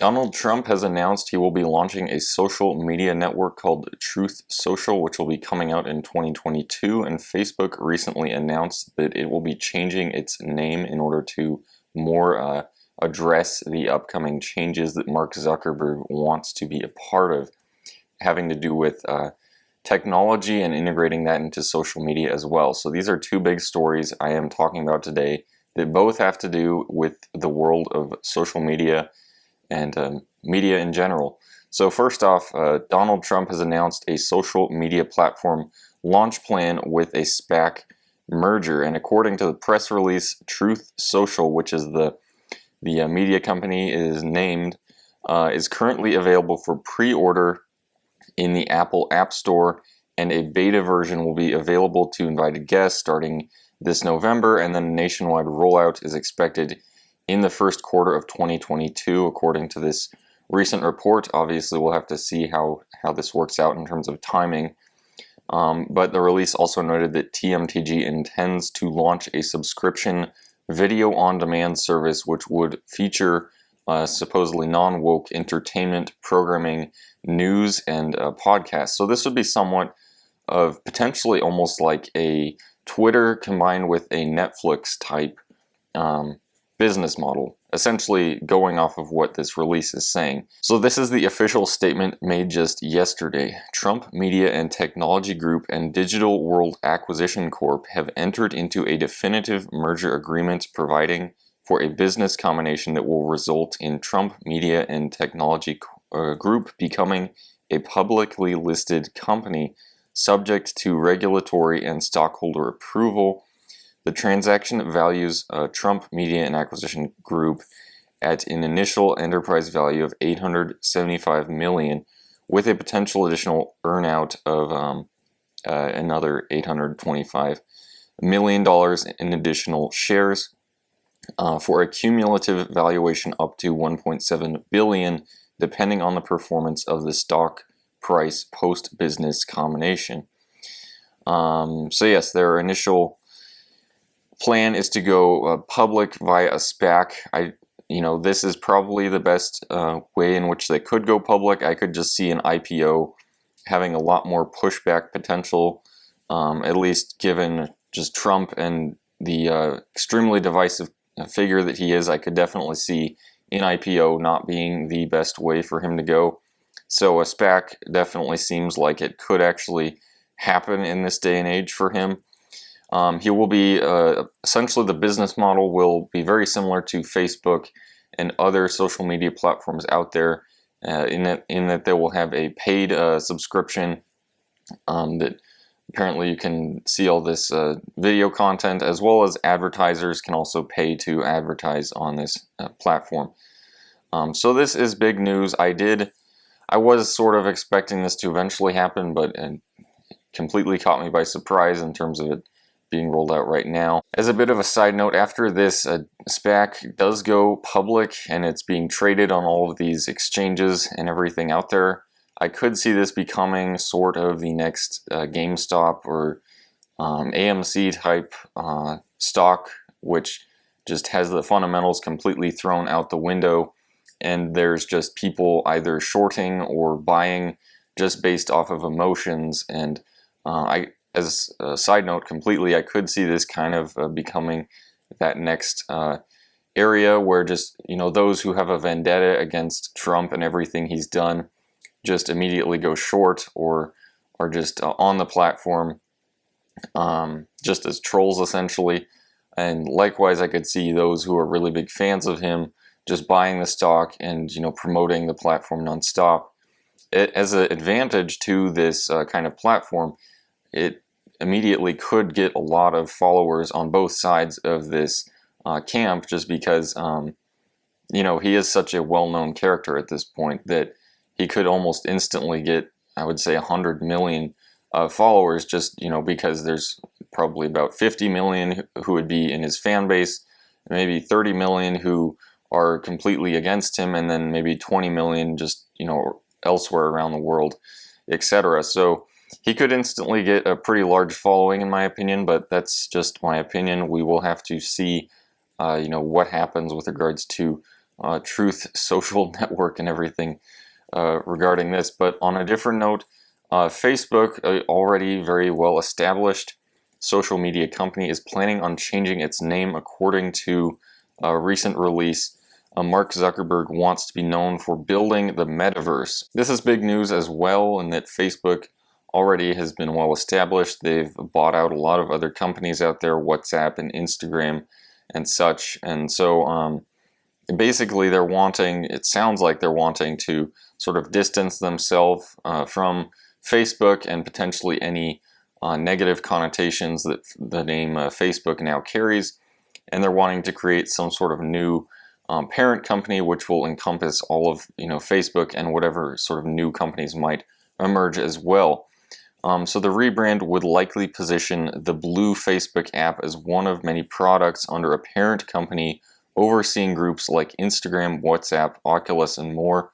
Donald Trump has announced he will be launching a social media network called Truth Social, which will be coming out in 2022. And Facebook recently announced that it will be changing its name in order to more address the upcoming changes that Mark Zuckerberg wants to be a part of, having to do with technology and integrating that into social media as well. So these are two big stories I am talking about today that both have to do with the world of social media and media in general. So first off, Donald Trump has announced a social media platform launch plan with a SPAC merger. And according to the press release, Truth Social, which is the media company is named, is currently available for pre-order in the Apple App Store, and a beta version will be available to invited guests starting this November, and then a nationwide rollout is expected in the first quarter of 2022, according to this recent report. Obviously, we'll have to see how this works out in terms of timing. But the release also noted that TMTG intends to launch a subscription video on-demand service which would feature supposedly non-woke entertainment programming, news, and podcasts. So this would be somewhat of potentially almost like a Twitter combined with a Netflix type business model, essentially going off of what this release is saying. So this is the official statement made just yesterday. Trump Media and Technology Group and Digital World Acquisition Corp have entered into a definitive merger agreement providing for a business combination that will result in Trump Media and Technology Group becoming a publicly listed company subject to regulatory and stockholder approval. The transaction values Trump Media and Acquisition Group at an initial enterprise value of $875 million, with a potential additional earnout of another $825 million in additional shares, for a cumulative valuation up to $1.7 billion, depending on the performance of the stock price post-business combination. So yes, their initial plan is to go public via a SPAC. This is probably the best way in which they could go public. I could just see an IPO having a lot more pushback potential, at least given just Trump and the extremely divisive figure that he is. I could definitely see an IPO not being the best way for him to go. So a SPAC definitely seems like it could actually happen in this day and age for him. He will be, essentially the business model will be very similar to Facebook and other social media platforms out there, in that they will have a paid subscription that apparently you can see all this video content, as well as advertisers can also pay to advertise on this platform. So this is big news. I was sort of expecting this to eventually happen, but it completely caught me by surprise in terms of it being rolled out right now. As a bit of a side note, after this SPAC does go public and it's being traded on all of these exchanges and everything out there, I could see this becoming sort of the next GameStop or AMC type stock, which just has the fundamentals completely thrown out the window, and there's just people either shorting or buying just based off of emotions. And as a side note, completely, I could see this kind of becoming that next area where just, those who have a vendetta against Trump and everything he's done just immediately go short or are just on the platform just as trolls, essentially. And likewise, I could see those who are really big fans of him just buying the stock and, promoting the platform nonstop. As an advantage to this kind of platform, it immediately could get a lot of followers on both sides of this camp, just because, he is such a well-known character at this point that he could almost instantly get, I would say, 100 million followers, just, because there's probably about 50 million who would be in his fan base, maybe 30 million who are completely against him, and then maybe 20 million just, elsewhere around the world, etc. So he could instantly get a pretty large following, in my opinion, but that's just my opinion. We will have to see, what happens with regards to Truth Social Network and everything regarding this. But on a different note, Facebook, already very well established social media company, is planning on changing its name according to a recent release. Mark Zuckerberg wants to be known for building the metaverse. This is big news as well, in that Facebook already has been well established. They've bought out a lot of other companies out there, WhatsApp and Instagram and such. And so basically it sounds like they're wanting to sort of distance themselves from Facebook and potentially any negative connotations that the name Facebook now carries. And they're wanting to create some sort of new parent company which will encompass all of Facebook and whatever sort of new companies might emerge as well. So the rebrand would likely position the blue Facebook app as one of many products under a parent company overseeing groups like Instagram, WhatsApp, Oculus, and more.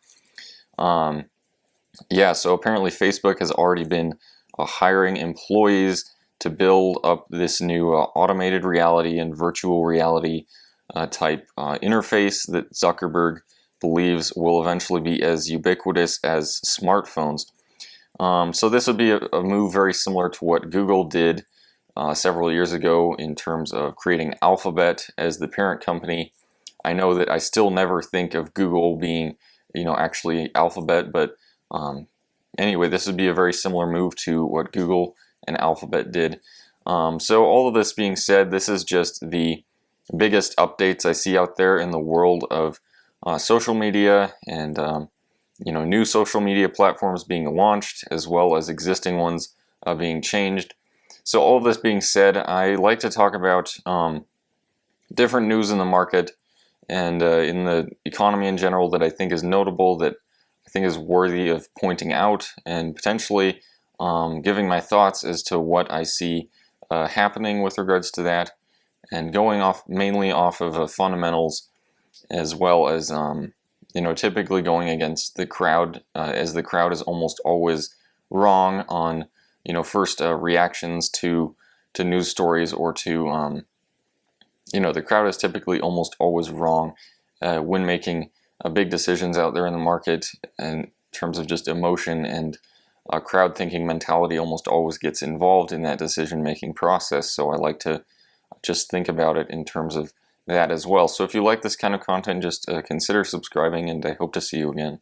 So apparently Facebook has already been hiring employees to build up this new automated reality and virtual reality type interface that Zuckerberg believes will eventually be as ubiquitous as smartphones. So this would be a move very similar to what Google did several years ago in terms of creating Alphabet as the parent company. I know that I still never think of Google being, actually Alphabet, but anyway, this would be a very similar move to what Google and Alphabet did. So all of this being said, this is just the biggest updates I see out there in the world of social media and new social media platforms being launched, as well as existing ones being changed. So all of this being said, I like to talk about different news in the market and in the economy in general that I think is notable, that I think is worthy of pointing out, and potentially giving my thoughts as to what I see happening with regards to that, and going mainly off of fundamentals, as well as typically going against the crowd, as the crowd is almost always wrong on first reactions to news stories, or to the crowd is typically almost always wrong when making big decisions out there in the market in terms of just emotion, and crowd thinking mentality almost always gets involved in that decision making process. So I like to just think about it in terms of that as well. So if you like this kind of content, just consider subscribing, and I hope to see you again.